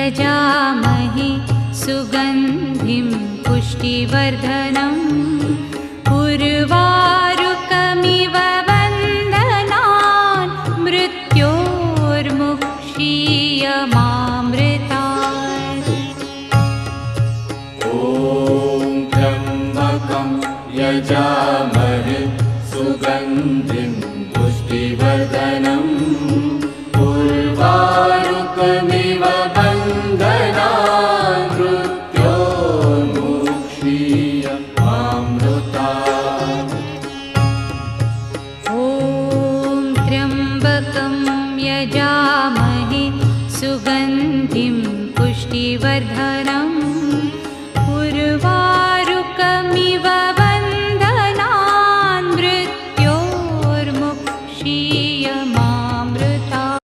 यजामहे सुगन्धिं पुष्टिवर्धनम् उर्वारुकमिव वन्दनान् मृत्योर्मुक्षीयमामृतात्। ॐ त्र्यम्बकं यजामहे सुगन्धिं पुष्टिवर्धनम् उर्वारुकमिव वन्दनान् मृत्योर्मुक्षीयमामृतात्। ॐ त्र्यम्बकं यजामहे सुगन्धिं पुष्टिवर्धनम्